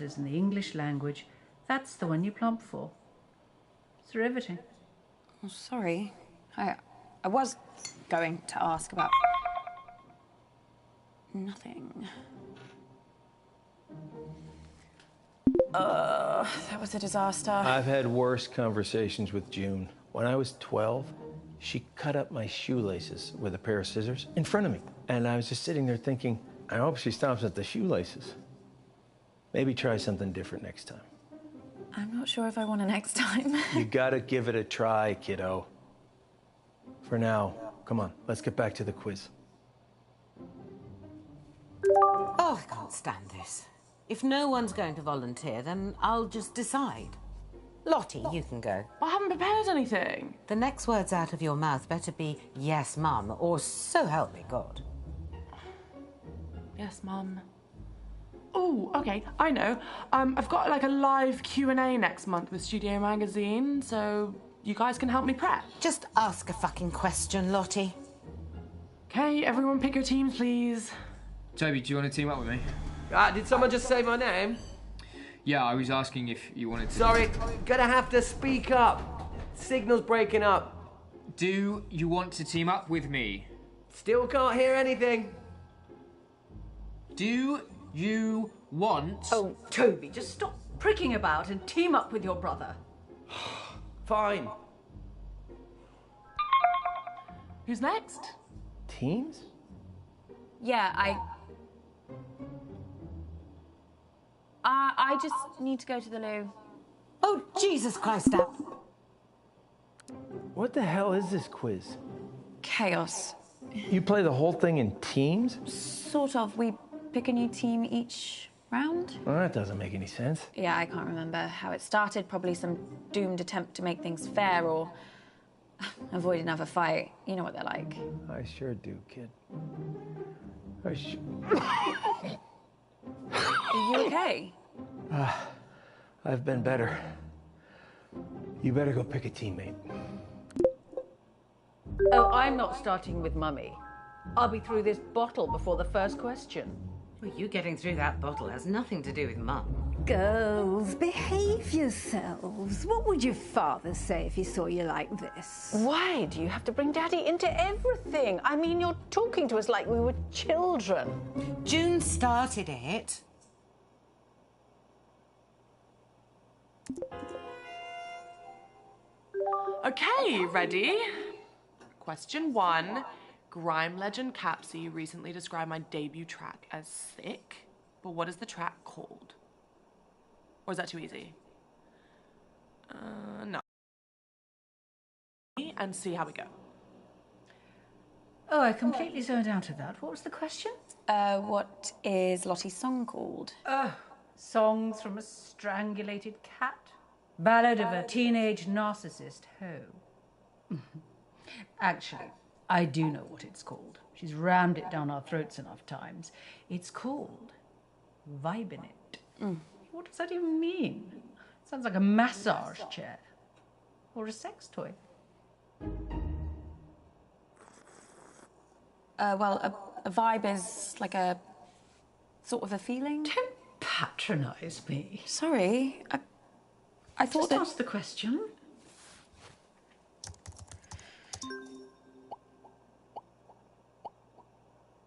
in the English language, that's the one you plump for. It's riveting. Oh, sorry. I was going to ask about... nothing. That was a disaster. I've had worse conversations with June. When I was 12, she cut up my shoelaces with a pair of scissors in front of me. And I was just sitting there thinking, I hope she stops at the shoelaces. Maybe try something different next time. I'm not sure if I want to next time. You gotta give it a try, kiddo. For now, come on, let's get back to the quiz. Oh, I can't stand this. If no one's going to volunteer, then I'll just decide. Lottie, you can go. I haven't prepared anything. The next words out of your mouth better be yes, Mum, or so help me God. Yes, Mum. Oh, okay, I know. I've got like a live Q&A next month with Studio Magazine, so you guys can help me prep. Just ask a fucking question, Lottie. Okay, everyone pick your teams, please. Toby, do you want to team up with me? Did someone just say my name? Yeah, I was asking if you wanted to... Sorry, gonna have to speak up. Signal's breaking up. Do you want to team up with me? Still can't hear anything. Do you want... Oh, Toby, just stop pricking about and team up with your brother. Fine. Who's next? Teams? Yeah, I just need to go to the loo. Oh, Jesus Christ, Dad. What the hell is this quiz? Chaos. You play the whole thing in teams? Sort of. We pick a new team each round. Well, that doesn't make any sense. Yeah, I can't remember how it started. Probably some doomed attempt to make things fair or avoid another fight. You know what they're like. I sure do, kid. Are you okay? I've been better. You better go pick a teammate. Oh, I'm not starting with Mummy. I'll be through this bottle before the first question. Well, you getting through that bottle has nothing to do with Mum. Girls, behave yourselves. What would your father say if he saw you like this? Why do you have to bring Daddy into everything? I mean, you're talking to us like we were children. June started it. Okay, ready? Question 1. Grime legend Capsy recently described my debut track as thick, but what is the track called? Or is that too easy? No. And see how we go. Oh, I completely zoned out of that. What was the question? What is Lottie's song called? Songs from a strangulated cat? Ballad of a teenage narcissist hoe. Actually, I do know what it's called. She's rammed it down our throats enough times. It's called Vibing It. What does that even mean? Sounds like a massage chair. Or a sex toy. Well, a vibe is like a sort of a feeling. Don't patronise me. Sorry, I thought Just that... ask the question.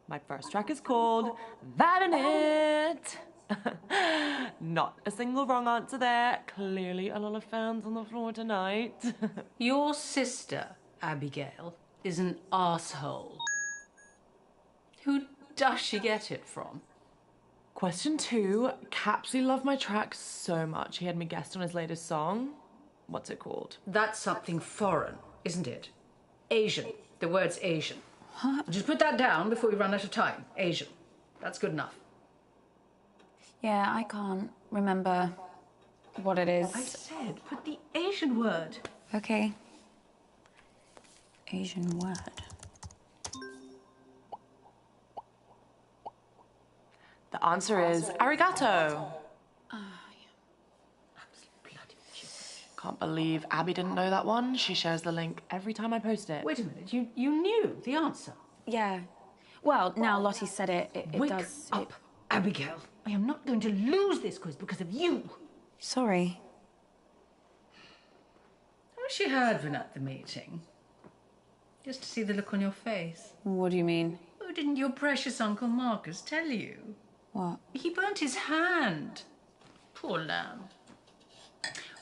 My first track is called Vibing It. Not a single wrong answer there. Clearly a lot of fans on the floor tonight. Your sister, Abigail, is an arsehole. Who does she get it from? Question 2. Capsy loved my track so much he had me guest on his latest song. What's it called? That's something foreign, isn't it? Asian. The word's Asian. Huh? Just put that down before we run out of time. Asian. That's good enough. Yeah, I can't remember what it is. I said, put the Asian word. Okay. Asian word. The answer is arigato. Can't believe Abby didn't know that one. She shares the link every time I post it. Wait a minute, you knew the answer? Yeah. Well, now Lottie said it, it Wake does... up, Abigail. I am not going to lose this quiz because of you. Sorry. I wish you had been at the meeting. Just to see the look on your face. What do you mean? Oh, didn't your precious Uncle Marcus tell you? What? He burnt his hand. Poor lamb.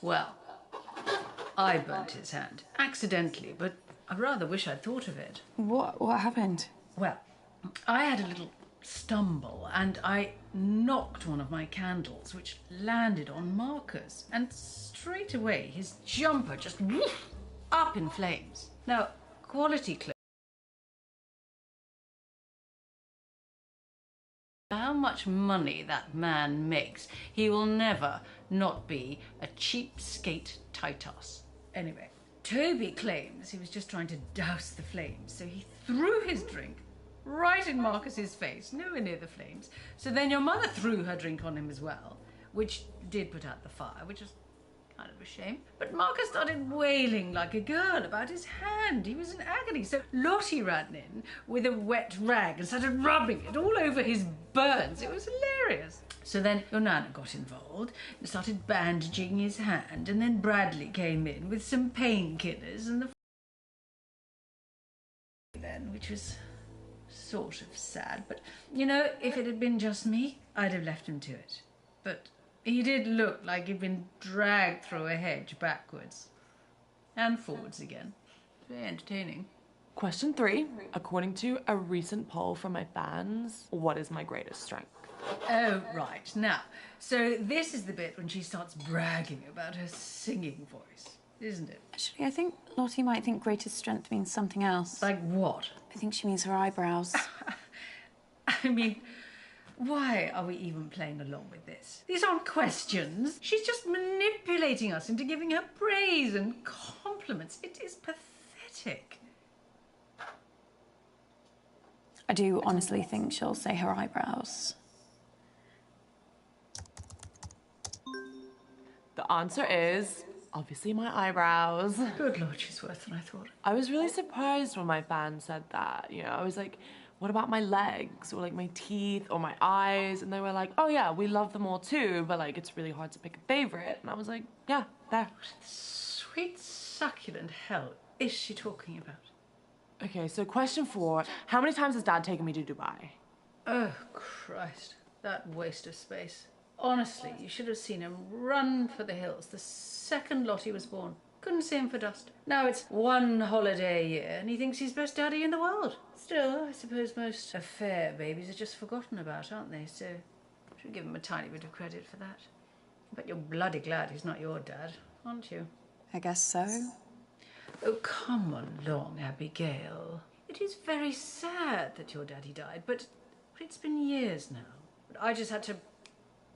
Well, I burnt his hand. Accidentally, but I rather wish I'd thought of it. What happened? Well, I had a little stumble and I knocked one of my candles, which landed on Marcus. And straight away, his jumper just woof, up in flames. Now, quality clothes. How much money that man makes, he will never not be a cheapskate Titus. Anyway, Toby claims he was just trying to douse the flames, so he threw his drink right in Marcus's face, nowhere near the flames. So then your mother threw her drink on him as well, which did put out the fire, which was kind of a shame. But Marcus started wailing like a girl about his hand. He was in agony. So Lottie ran in with a wet rag and started rubbing it all over his burns. It was hilarious. So then your Nana got involved and started bandaging his hand, and then Bradley came in with some painkillers and the then, which was sort of sad. But, you know, if it had been just me, I'd have left him to it. But he did look like he'd been dragged through a hedge backwards and forwards again. Very entertaining. Question 3. According to a recent poll from my fans, what is my greatest strength? Oh, right. Now, so this is the bit when she starts bragging about her singing voice, isn't it? Actually, I think Lottie might think greatest strength means something else. Like what? I think she means her eyebrows. I mean, why are we even playing along with this? These aren't questions. She's just manipulating us into giving her praise and compliments. It is pathetic. I do honestly think she'll say her eyebrows. The answer is obviously my eyebrows. Good Lord, she's worse than I thought. I was really surprised when my fans said that. You know, I was like, what about my legs or like my teeth or my eyes? And they were like, oh yeah, we love them all too, but like it's really hard to pick a favorite. And I was like, yeah, there. Sweet succulent hell is she talking about? Okay, so question 4. How many times has Dad taken me to Dubai? Oh, Christ. That waste of space. Honestly, you should have seen him run for the hills the second Lottie was born. Couldn't see him for dust. Now it's one holiday a year and he thinks he's best daddy in the world. Still, I suppose most affair babies are just forgotten about, aren't they? So I should give him a tiny bit of credit for that. But you're bloody glad he's not your dad, aren't you? I guess so. Oh, come along, Abigail. It is very sad that your daddy died, but it's been years now. But I just had to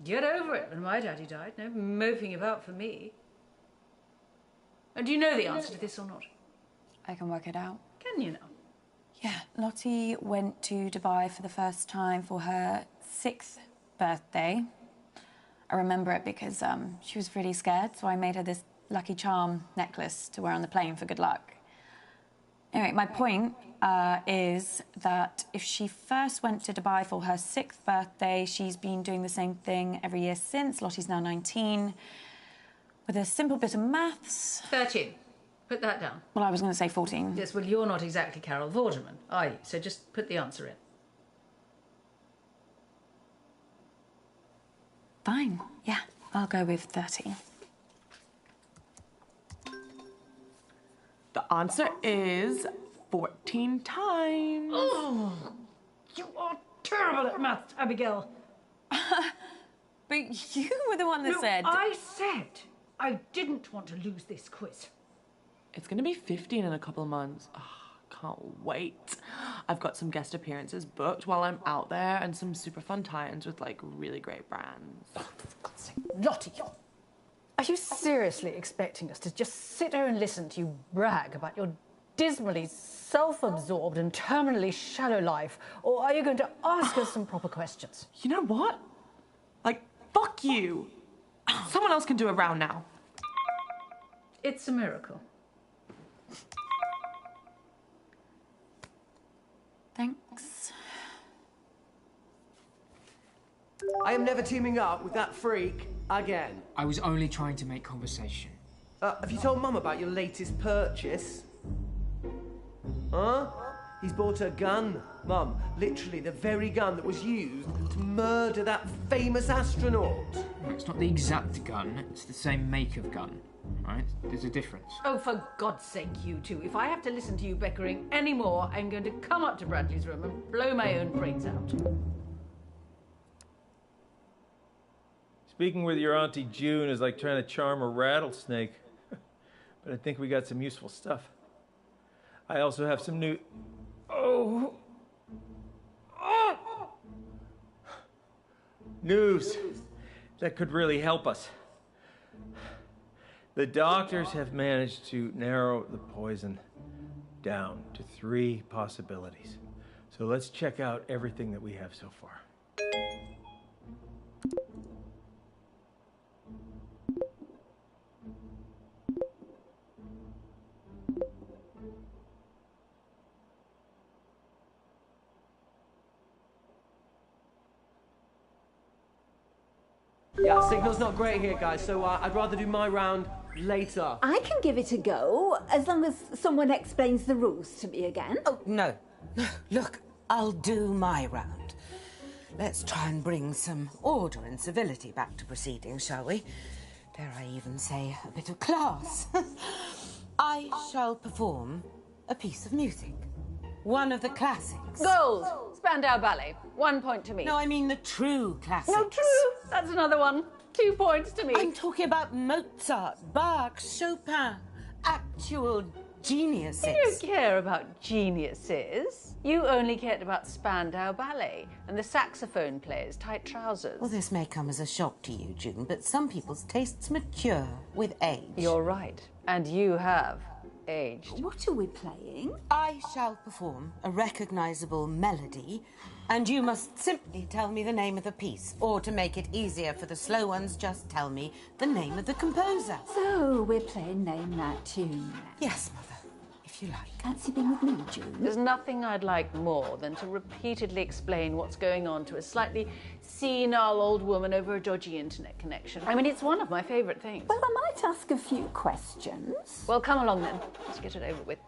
get over it when my daddy died. No moping about for me. And do you know the answer to this or not? I can work it out. Can you now? Yeah, Lottie went to Dubai for the first time for her 6th birthday. I remember it because she was really scared, so I made her this lucky charm necklace to wear on the plane for good luck. Anyway, my point is that if she first went to Dubai for her 6th birthday, she's been doing the same thing every year since. Lottie's now 19. With a simple bit of maths... 13. Put that down. Well, I was going to say 14. Yes, well, you're not exactly Carol Vorderman, are you? So just put the answer in. Fine. Yeah, I'll go with 13. The answer is 14 times. Oh, you are terrible at maths, Abigail. But you were the one that No, said... I said I didn't want to lose this quiz. It's gonna be 15 in a couple of months. Oh, can't wait. I've got some guest appearances booked while I'm out there and some super fun tie-ins with like really great brands. Oh, for God's sake. Lottie, are you seriously expecting us to just sit here and listen to you brag about your dismally self-absorbed and terminally shallow life, or are you going to ask us some proper questions? You know what? Like, fuck you. Someone else can do a round now. It's a miracle. Thanks. I am never teaming up with that freak again. I was only trying to make conversation. Have you told Mum about your latest purchase? Huh? He's bought a gun, Mum. Literally the very gun that was used to murder that famous astronaut. No, it's not the exact gun, it's the same make of gun, right? There's a difference. Oh, for God's sake, you two. If I have to listen to you bickering anymore, I'm going to come up to Bradley's room and blow my own brains out. Speaking with your Auntie June is like trying to charm a rattlesnake. But I think we got some useful stuff. I also have some new... Oh! News that could really help us. The doctors have managed to narrow the poison down to 3 possibilities. So let's check out everything that we have so far. Yeah, signal's not great here, guys, so I'd rather do my round later. I can give it a go, as long as someone explains the rules to me again. Oh, no. Look, I'll do my round. Let's try and bring some order and civility back to proceedings, shall we? Dare I even say a bit of class? I shall perform a piece of music. One of the classics. Gold! Spandau Ballet. 1 point to me. No, I mean the true classics. No, true. That's another one. 2 points to me. I'm talking about Mozart, Bach, Chopin. Actual geniuses. You don't care about geniuses. You only cared about Spandau Ballet and the saxophone player's tight trousers. Well, this may come as a shock to you, June, but some people's tastes mature with age. You're right. And you have aged. What are we playing? I shall perform a recognisable melody, and you must simply tell me the name of the piece. Or to make it easier for the slow ones, just tell me the name of the composer. So, we're playing Name That Tune. Yes, Mother, if you like. Fancy being with me, June? There's nothing I'd like more than to repeatedly explain what's going on to a slightly senile old woman over a dodgy internet connection. I mean, it's one of my favourite things. Well, I might ask a few questions. Well, come along then. Let's get it over with.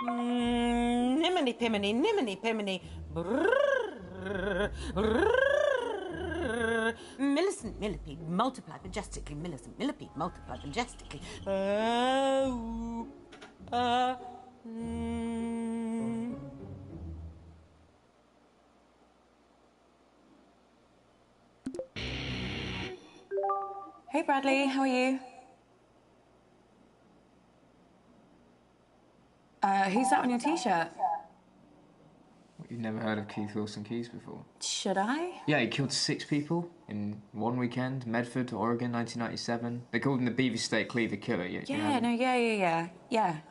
Niminy piminy, niminy piminy. Brrrr, brrrr. Millicent millipede, multiply majestically. Millicent millipede, multiply majestically. Hey Bradley, how are you? Who's that on your t-shirt? You've never heard of Keith Wilson Keys before? Should I? Yeah, he killed 6 people in one weekend, Medford, Oregon, 1997. They called him the Beaver Cleaver Killer. Yeah.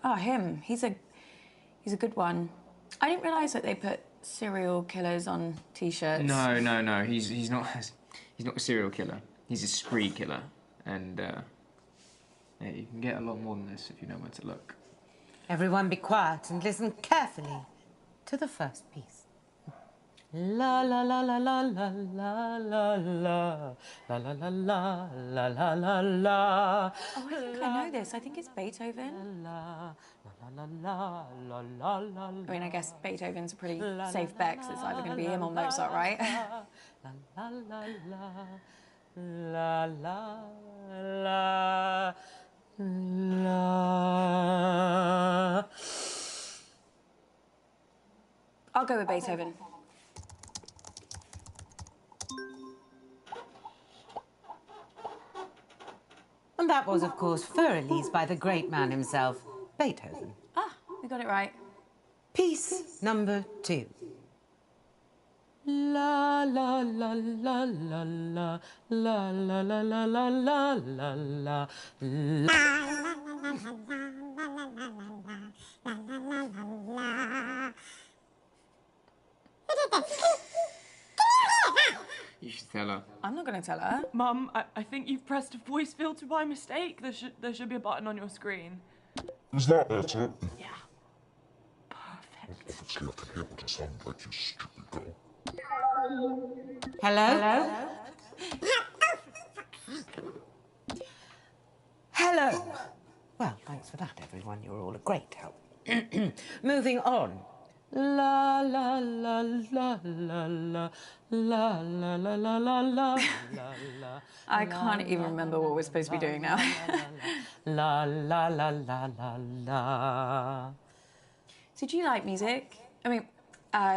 Oh, him. He's a good one. I didn't realise that they put serial killers on t-shirts. No. He's not a serial killer. He's a spree killer, and yeah, you can get a lot more than this if you know where to look. Everyone be quiet and listen carefully to the first piece. La la la la la la la la la la la la la la la la la. Oh, I think I know this. I think it's Beethoven. La la la la la la. I mean, I guess Beethoven's a pretty safe bet, 'cause it's either going to be him or Mozart, right? La la la la la la la. I'll go with Beethoven. And that was, of course, Fur-Elise by the great man himself, Beethoven. Ah, we got it right. Piece number 2. La la la la la la la la la la la la la la. You should tell her. I'm not going to tell her. Mum, I think you've pressed a voice filter by mistake. There should be a button on your screen. Is that better? Yeah. Perfect. Obviously, I can hear what I sound like, you stupid girl. Hello? Hello. Well, thanks for that, everyone. You're all a great help. Moving on. La la la la la la la la la la la la la. I can't even remember what we're supposed to be doing now. La la la la la la. So do you like music? I mean,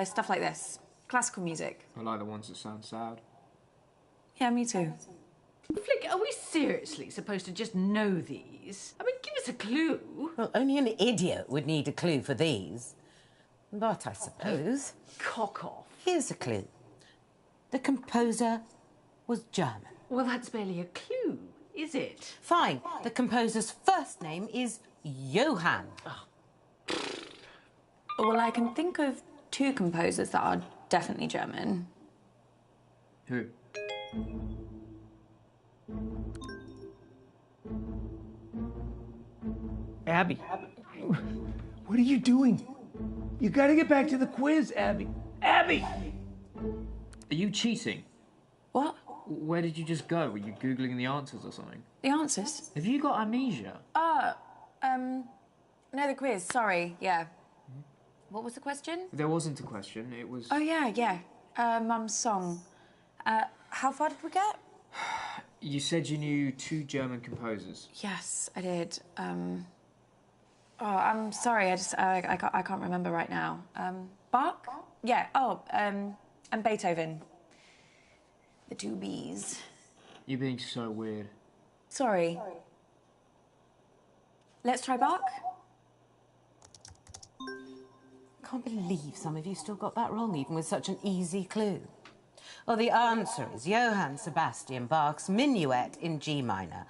stuff like this. Classical music. I like the ones that sound sad. Yeah, me too. Flick, are we seriously supposed to just know these? I mean, give us a clue. Well, only an idiot would need a clue for these. But I suppose... Cock off. Here's a clue. The composer was German. Well, that's barely a clue, is it? Fine. The composer's first name is Johann. Well, I can think of 2 composers that are definitely German. Who? Abby, what are you doing? You gotta get back to the quiz, Abby. Abby! Are you cheating? What? Where did you just go? Were you Googling the answers or something? The answers? Have you got amnesia? No, the quiz, sorry, yeah. What was the question? There wasn't a question, it was... Oh, yeah. Mum's song. How far did we get? You said you knew 2 German composers. Yes, I did. I'm sorry, I can't remember right now. Bach? Yeah, and Beethoven. The 2 Bs. You're being so weird. Sorry. Let's try Bach? Can't believe some of you still got that wrong, even with such an easy clue. Well, the answer is Johann Sebastian Bach's Minuet in G minor.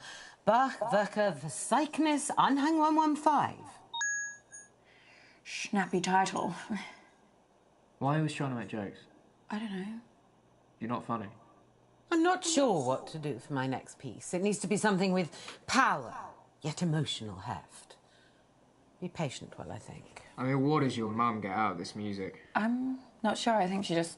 Bach, Werke, Verzeichnis, Anhang 115. Snappy title. Why are you always trying to make jokes? I don't know. You're not funny. I'm not sure what to do for my next piece. It needs to be something with power, yet emotional heft. Be patient while I think. I mean, what does your mum get out of this music? I'm not sure. I think she just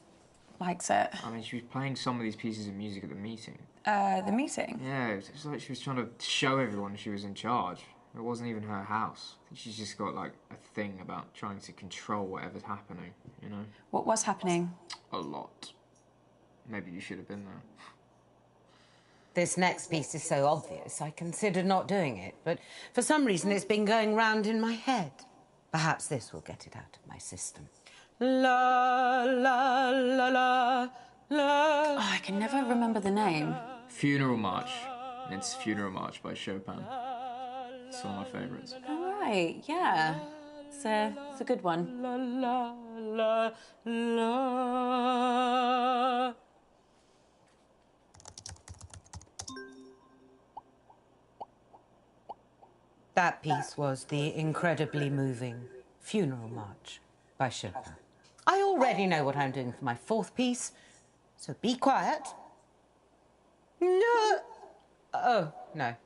likes it. I mean, she was playing some of these pieces of music at the meeting. The meeting? Yeah, it's like she was trying to show everyone she was in charge. It wasn't even her house. I think she's just got, like, a thing about trying to control whatever's happening, you know? What was happening? A lot. Maybe you should have been there. This next piece is so obvious, I considered not doing it, but for some reason it's been going round in my head. Perhaps this will get it out of my system. La, la, la, la, la. Oh, I can never remember the name. Funeral March. It's Funeral March by Chopin. It's one of my favourites. All right, yeah. It's a good one. La, la, la, la. That piece was the incredibly moving Funeral March by Chopin. I already know what I'm doing for my 4th piece, so be quiet. No. Oh, no.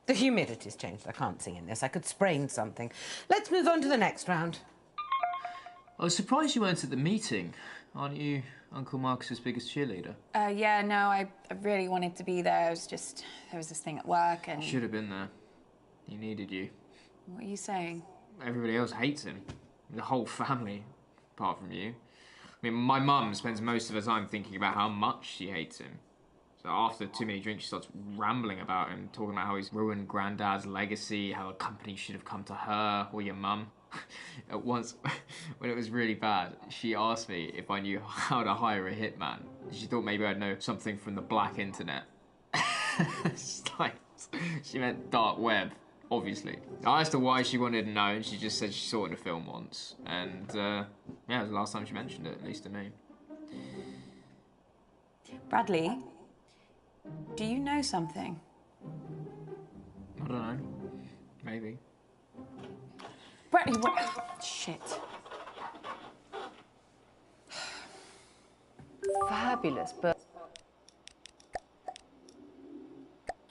The humidity's changed. I can't sing in this. I could sprain something. Let's move on to the next round. I was surprised you weren't at the meeting. Aren't you Uncle Marcus's biggest cheerleader? Yeah, no, I really wanted to be there. It was just, there was this thing at work and... Should have been there. He needed you. What are you saying? Everybody else hates him. The whole family, apart from you. I mean, my mum spends most of her time thinking about how much she hates him. So after too many drinks, she starts rambling about him, talking about how he's ruined Granddad's legacy, how a company should have come to her or your mum. At once, when it was really bad, she asked me if I knew how to hire a hitman. She thought maybe I'd know something from the black internet. She meant dark web. Obviously. I asked her why she wanted to know, and she just said she saw it in a film once. And, yeah, it was the last time she mentioned it, at least to me. Bradley, do you know something? I don't know. Maybe. Bradley, what? Shit. Fabulous, but...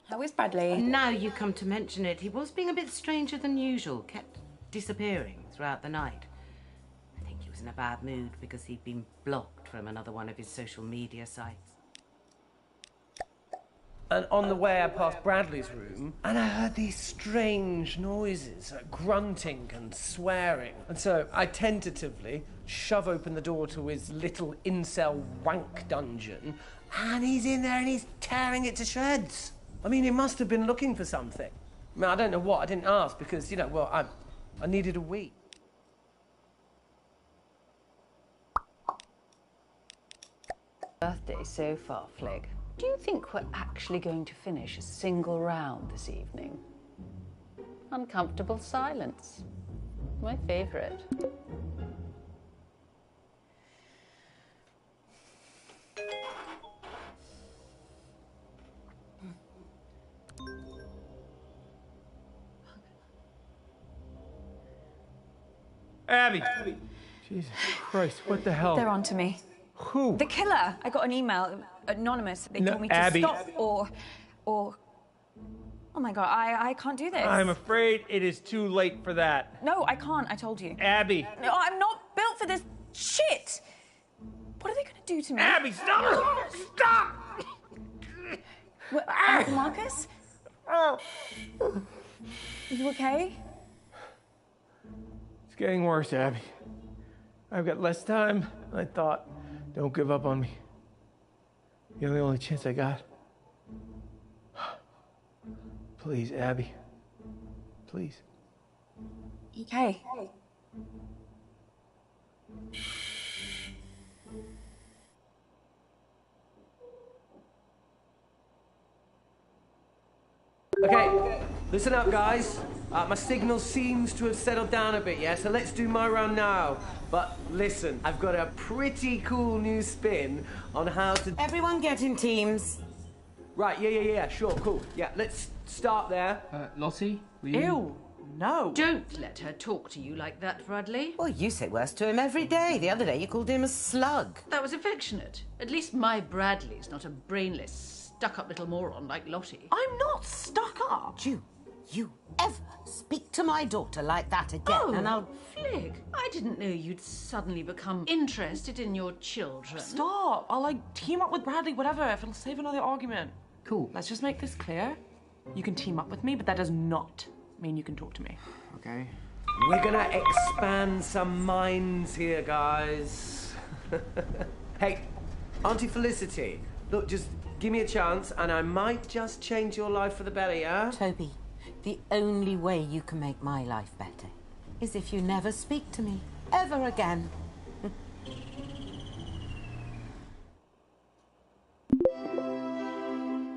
How is Bradley? Now you come to mention it, he was being a bit stranger than usual, kept disappearing throughout the night. I think he was in a bad mood because he'd been blocked from another one of his social media sites. And on the way, I passed Bradley's room, and I heard these strange noises, like grunting and swearing. And so I tentatively shove open the door to his little incel wank dungeon, and he's in there and he's tearing it to shreds. I mean, he must have been looking for something. I mean, I don't know what. I didn't ask because, you know, well, I needed a wee. Birthday so far, Flig. Do you think we're actually going to finish a single round this evening? Uncomfortable silence. My favourite. Abby! Jesus Christ, what the hell? They're on to me. Who? The killer. I got an email, anonymous. They told me to Abby. stop or... Oh my God, I can't do this. I'm afraid it is too late for that. No, I can't, I told you. Abby! No, I'm not built for this shit. What are they going to do to me? Abby, stop! Stop! What, Uncle Marcus? Oh. Are you okay? It's getting worse, Abby. I've got less time than I thought. Don't give up on me. You're the only chance I got. Please, Abby. Please. Okay. Okay, listen up, guys. My signal seems to have settled down a bit, yeah? So let's do my round now. But listen, I've got a pretty cool new spin on how to... Everyone get in teams. Right, yeah, sure, cool. Yeah, let's start there. Lottie, will you? Ew, no. Don't let her talk to you like that, Bradley. Well, you say worse to him every day. The other day you called him a slug. That was affectionate. At least my Bradley's not a brainless, stuck-up little moron like Lottie. I'm not stuck up. You ever speak to my daughter like that again, and I'll... Flig, I didn't know you'd suddenly become interested in your children. Stop. I'll, team up with Bradley, whatever, if it'll save another argument. Cool. Let's just make this clear. You can team up with me, but that does not mean you can talk to me. Okay. We're gonna expand some minds here, guys. Hey, Auntie Felicity, look, just give me a chance and I might just change your life for the better, yeah? Toby, the only way you can make my life better is if you never speak to me ever again.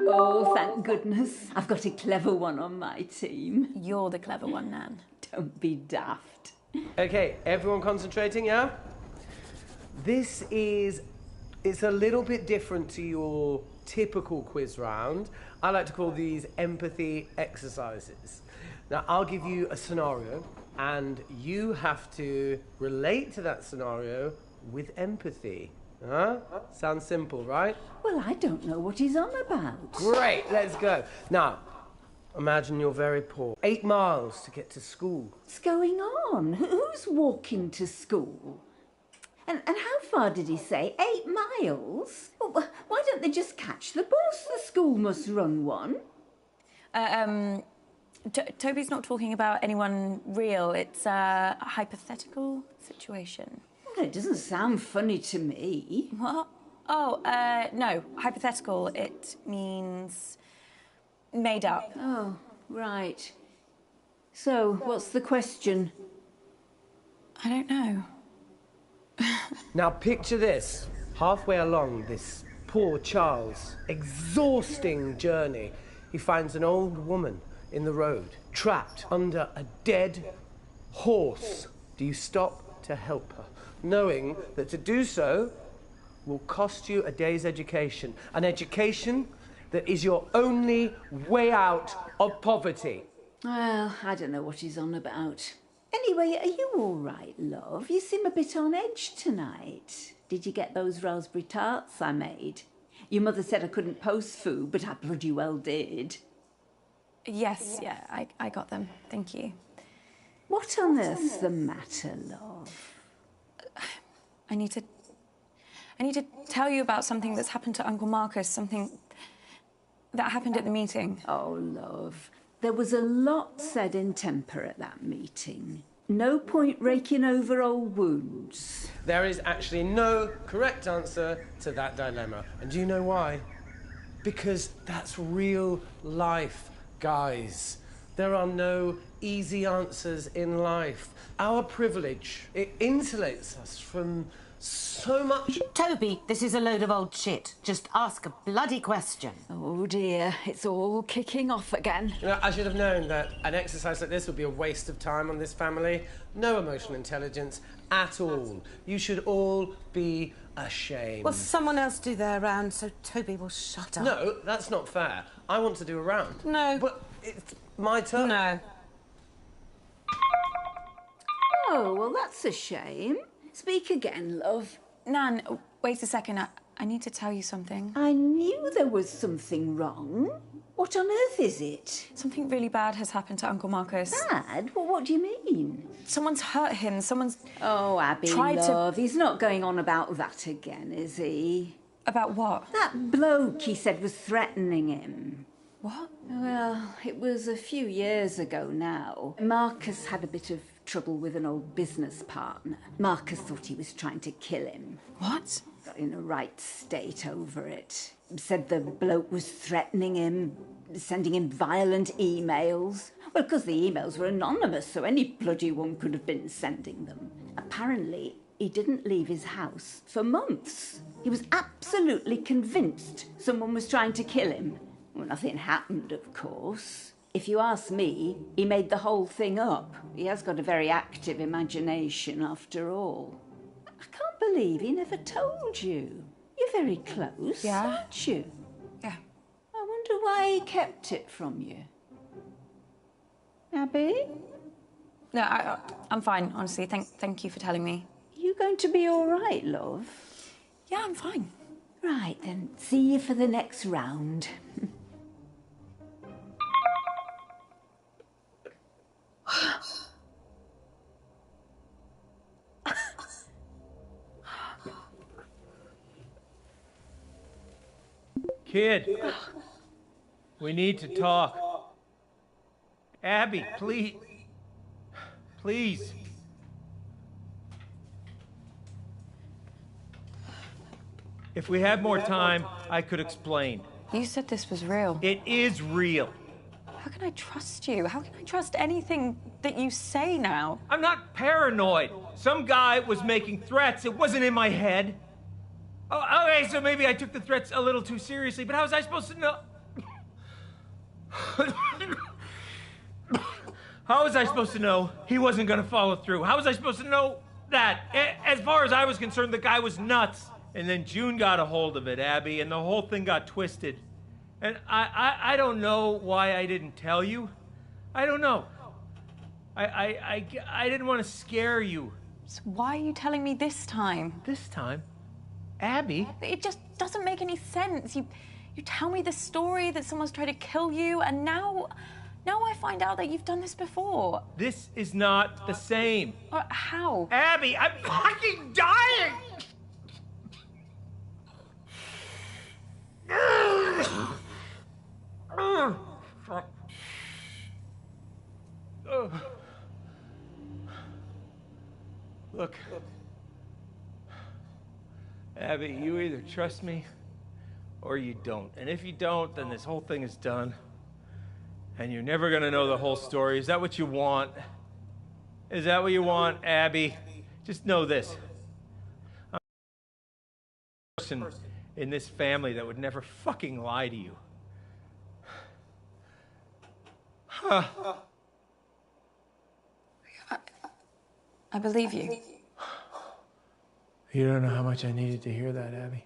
Oh, thank goodness. I've got a clever one on my team. You're the clever one, Nan. Don't be daft. Okay, everyone concentrating, yeah? It's a little bit different to your typical quiz round. I like to call these empathy exercises. Now, I'll give you a scenario, and you have to relate to that scenario with empathy. Huh? Sounds simple, right? Well, I don't know what he's on about. Great, let's go. Now, imagine you're very poor. 8 miles to get to school. What's going on? Who's walking to school? And how far did he say? 8 miles? Well, why don't they just catch the bus? The school must run one. Toby's not talking about anyone real. It's a hypothetical situation. Well, it doesn't sound funny to me. What? Oh, no. Hypothetical. It means made up. Oh, right. So, what's the question? I don't know. Now picture this. Halfway along this poor Charles' exhausting journey, he finds an old woman in the road, trapped under a dead horse. Do you stop to help her, knowing that to do so will cost you a day's education, an education that is your only way out of poverty? Well, I don't know what he's on about. Anyway, are you all right, love? You seem a bit on edge tonight. Did you get those raspberry tarts I made? Your mother said I couldn't post food, but I bloody well did. Yes, yeah, I got them. Thank you. What on earth's the matter, love? I need to... I need to tell you about something that's happened to Uncle Marcus, something that happened at the meeting. Oh, love. There was a lot said in temper at that meeting. No point raking over old wounds. There is actually no correct answer to that dilemma. And do you know why? Because that's real life, guys. There are no easy answers in life. Our privilege, it insulates us from so much... Toby, this is a load of old shit. Just ask a bloody question. Oh dear, it's all kicking off again. You know, I should have known that an exercise like this would be a waste of time on this family. No emotional intelligence at all. You should all be ashamed. Well, someone else do their round so Toby will shut up. No, that's not fair. I want to do a round. No. But it's my turn. No. Oh, well, that's a shame. Speak again, love. Nan, wait a second. I need to tell you something. I knew there was something wrong. What on earth is it? Something really bad has happened to Uncle Marcus. Bad? Well, what do you mean? Someone's hurt him. Someone's... Oh, Abby, love, he's not going on about that again, is he? About what? That bloke he said was threatening him. What? Well, it was a few years ago now. Marcus had a bit of trouble with an old business partner. Marcus thought he was trying to kill him. What? Got in a right state over it. Said the bloke was threatening him, sending him violent emails. Well, because the emails were anonymous, so any bloody one could have been sending them. Apparently, he didn't leave his house for months. He was absolutely convinced someone was trying to kill him. Well, nothing happened, of course. If you ask me, he made the whole thing up. He has got a very active imagination, after all. I can't believe he never told you. You're very close, aren't you? Yeah. I wonder why he kept it from you. Abby? No, I'm fine, honestly. Thank you for telling me. You going to be all right, love? Yeah, I'm fine. Right, then. See you for the next round. Kid, we need to talk. Abby, please. Please. If we had more time, I could explain. You said this was real. It is real. How can I trust you? How can I trust anything that you say now? I'm not paranoid. Some guy was making threats. It wasn't in my head. Oh, okay, so maybe I took the threats a little too seriously, but how was I supposed to know? How was I supposed to know he wasn't going to follow through? How was I supposed to know that? As far as I was concerned, the guy was nuts. And then June got a hold of it, Abby, and the whole thing got twisted. And I don't know why I didn't tell you. I don't know. I didn't want to scare you. So why are you telling me this time? This time? Abby? It just doesn't make any sense. You tell me the story that someone's tried to kill you, and now I find out that you've done this before. This is not the same. How? Abby, I'm fucking dying! Look, Abby, you either trust me or you don't. And if you don't, then this whole thing is done. And you're never gonna know the whole story. Is that what you want? Is that what you want, Abby? Just know this. I'm the person in this family that would never fucking lie to you. Huh. I believe you. You don't know how much I needed to hear that, Abby.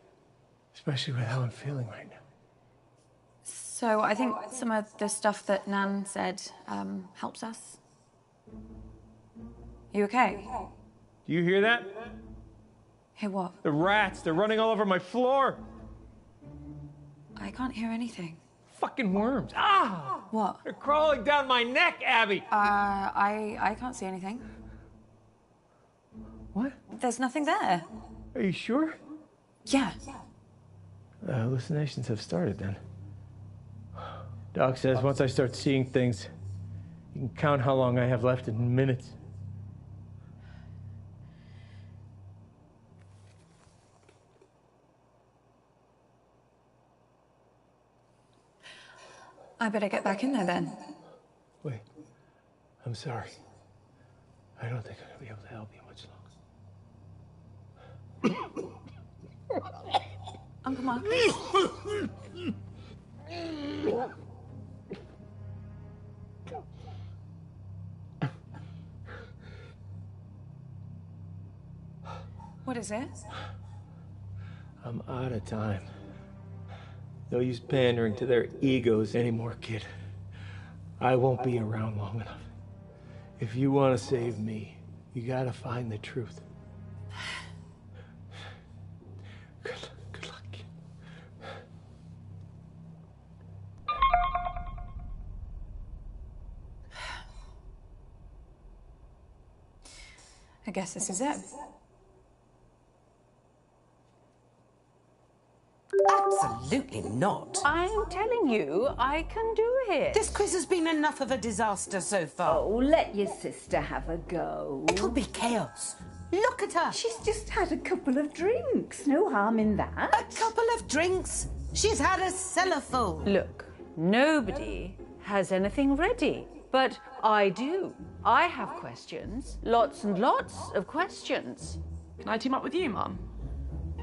Especially with how I'm feeling right now. So I think some of the stuff that Nan said helps us. You okay? Do you hear that? Hear what? The rats, they're running all over my floor. I can't hear anything. Fucking worms. Ah! What? They're crawling down my neck, Abby. I can't see anything. What? There's nothing there. Are you sure? Yeah. Hallucinations have started then. Doc says once I start seeing things, you can count how long I have left in minutes. I better get back in there then. Wait, I'm sorry. I don't think I'm gonna be able to help you much longer. Uncle Mark. What is it? I'm out of time. No use pandering to their egos anymore, kid. I won't be around long enough. If you want to save me, you gotta find the truth. Good luck, kid. I guess this is it. Absolutely not. I'm telling you, I can do it. This quiz has been enough of a disaster so far. Oh, let your sister have a go. It'll be chaos. Look at her. She's just had a couple of drinks. No harm in that. A couple of drinks? She's had a cellar full. Look, nobody has anything ready, but I do. I have questions. Lots and lots of questions. Can I team up with you, Mum?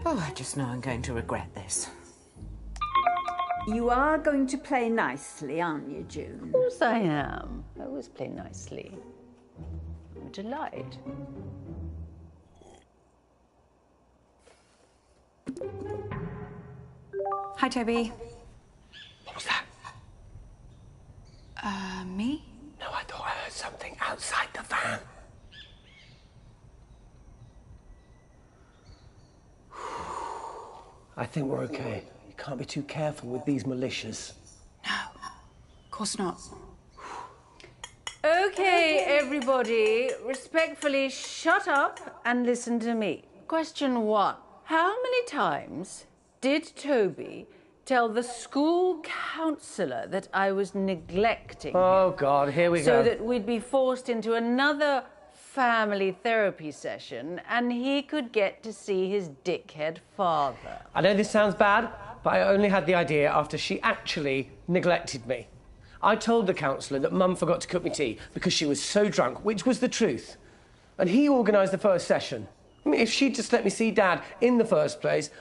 Oh, I just know I'm going to regret this. You are going to play nicely, aren't you, June? Of course I am. I always play nicely. I'm a delight. Hi, Toby. What was that? Me? No, I thought I heard something outside the van. I think we're okay. You can't be too careful with these militias. No, of course not. Okay, everybody, respectfully shut up and listen to me. Question 1. How many times did Toby tell the school counsellor that I was neglecting him? Oh, God, here we go. So that we'd be forced into another family therapy session and he could get to see his dickhead father. I know this sounds bad, but I only had the idea after she actually neglected me. I told the counsellor that Mum forgot to cook me tea because she was so drunk, which was the truth. And he organised the first session. I mean, if she'd just let me see Dad in the first place,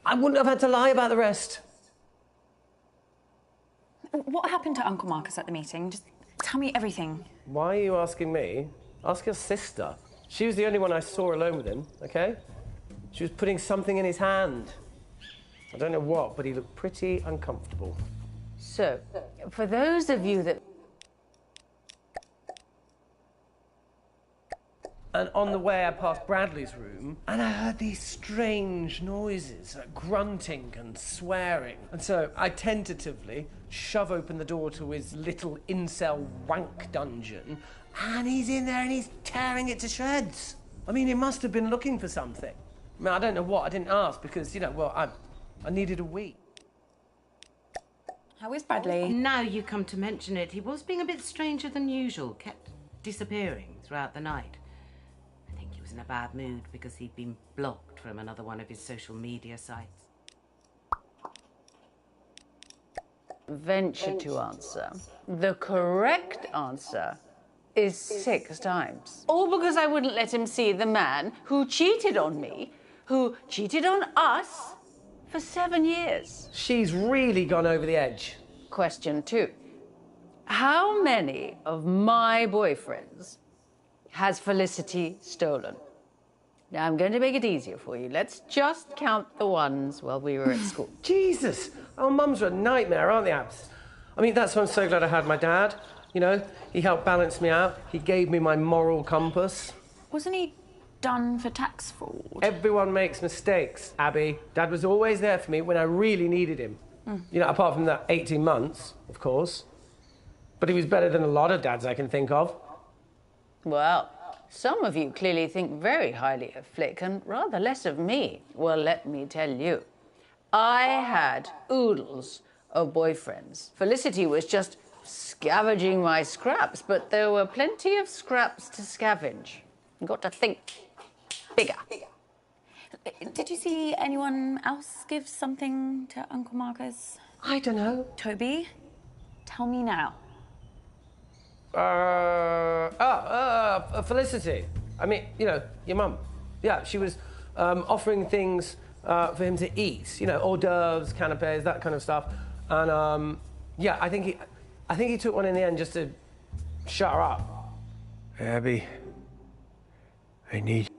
I wouldn't have had to lie about the rest. What happened to Uncle Marcus at the meeting? Just tell me everything. Why are you asking me? Ask your sister. She was the only one I saw alone with him, okay? She was putting something in his hand. I don't know what, but he looked pretty uncomfortable. So, for those of you that... And on the way, I passed Bradley's room, and I heard these strange noises, like grunting and swearing. And so I tentatively shove open the door to his little incel wank dungeon, and he's in there and he's tearing it to shreds. I mean, he must have been looking for something. I mean, I don't know what. I didn't ask because, you know, well, I needed a wee. How is Bradley? Now you come to mention it, he was being a bit stranger than usual, kept disappearing throughout the night. I think he was in a bad mood because he'd been blocked from another one of his social media sites. venture to answer. The correct answer is 6 times. All because I wouldn't let him see the man who cheated on me, who cheated on us for 7 years. She's really gone over the edge. Question 2. How many of my boyfriends has Felicity stolen? Now, I'm going to make it easier for you. Let's just count the ones while we were at school. Jesus! Our mums are a nightmare, aren't they, Abs? I mean, that's why I'm so glad I had my dad. You know, he helped balance me out. He gave me my moral compass. Wasn't he done for tax fraud? Everyone makes mistakes, Abby. Dad was always there for me when I really needed him. You know, apart from that 18 months, of course. But he was better than a lot of dads I can think of. Well, Some of you clearly think very highly of Flick and rather less of me. Well, let me tell you. I had oodles of boyfriends. Felicity was just scavenging my scraps, but there were plenty of scraps to scavenge. You got to think bigger. Did you see anyone else give something to Uncle Marcus? I don't know. Toby, tell me now. Felicity. I mean, you know, your mum. Yeah, she was offering things for him to eat. You know, hors d'oeuvres, canapes, that kind of stuff. And yeah, I think he took one in the end just to shut her up. Abby, I need...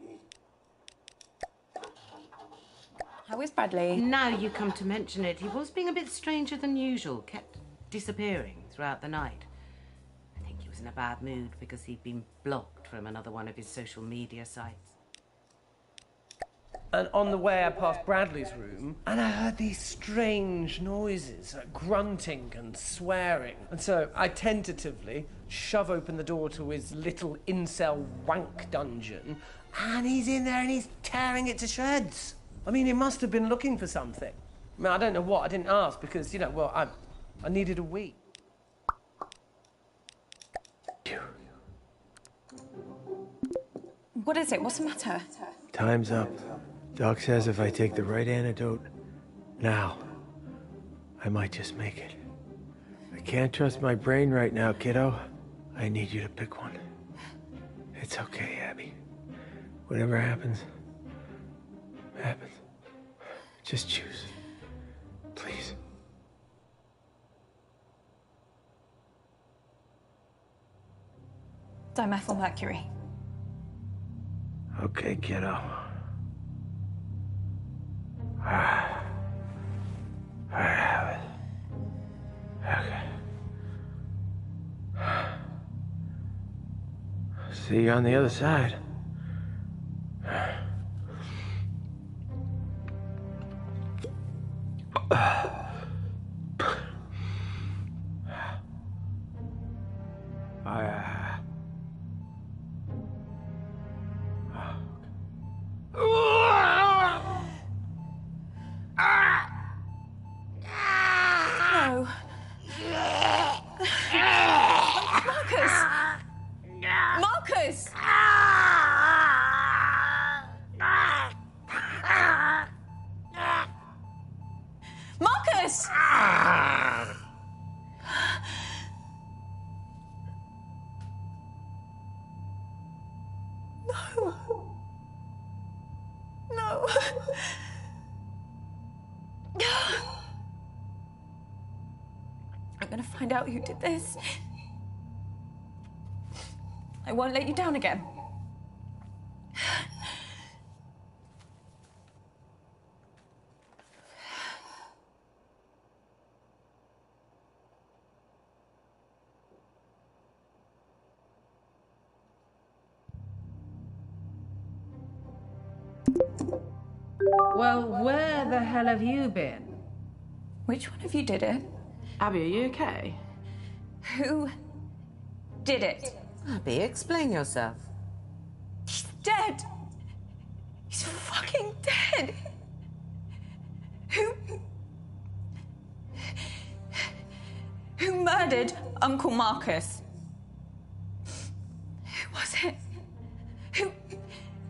How is Bradley? Now you come to mention it, he was being a bit stranger than usual, kept disappearing throughout the night. I think he was in a bad mood because he'd been blocked from another one of his social media sites. And on the way, I passed Bradley's room, and I heard these strange noises, like grunting and swearing. And so I tentatively shove open the door to his little incel wank dungeon, and he's in there and he's tearing it to shreds. I mean, he must have been looking for something. I mean, I don't know what. I didn't ask because, you know, well, I needed a wee. What is it? What's the matter? Time's up. Doc says if I take the right antidote now, I might just make it. I can't trust my brain right now, kiddo. I need you to pick one. It's okay, Abby. Whatever happens, happens. Just choose. Please. Dimethylmercury. Okay, kiddo. I have it. Okay. See you on the other side. No. Marcus! Marcus! Marcus! No. No. I'm gonna find out who did this. I won't let you down again. Well, where the hell have you been? Which one of you did it? Abby, are you okay? Who did it? Abby, explain yourself. He's dead. He's fucking dead. Who murdered Uncle Marcus? Who was it?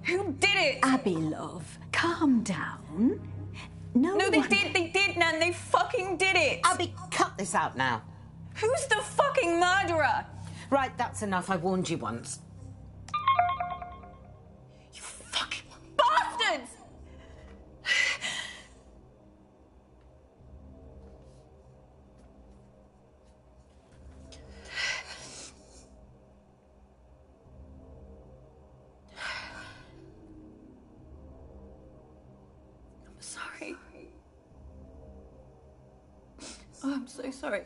Who did it? Abby, love, calm down. No, they did, Nan. They fucking did it. Abby, cut this out now. Who's the fucking murderer? Right, that's enough. I warned you once. You fucking bastards! I'm sorry. Oh, I'm so sorry.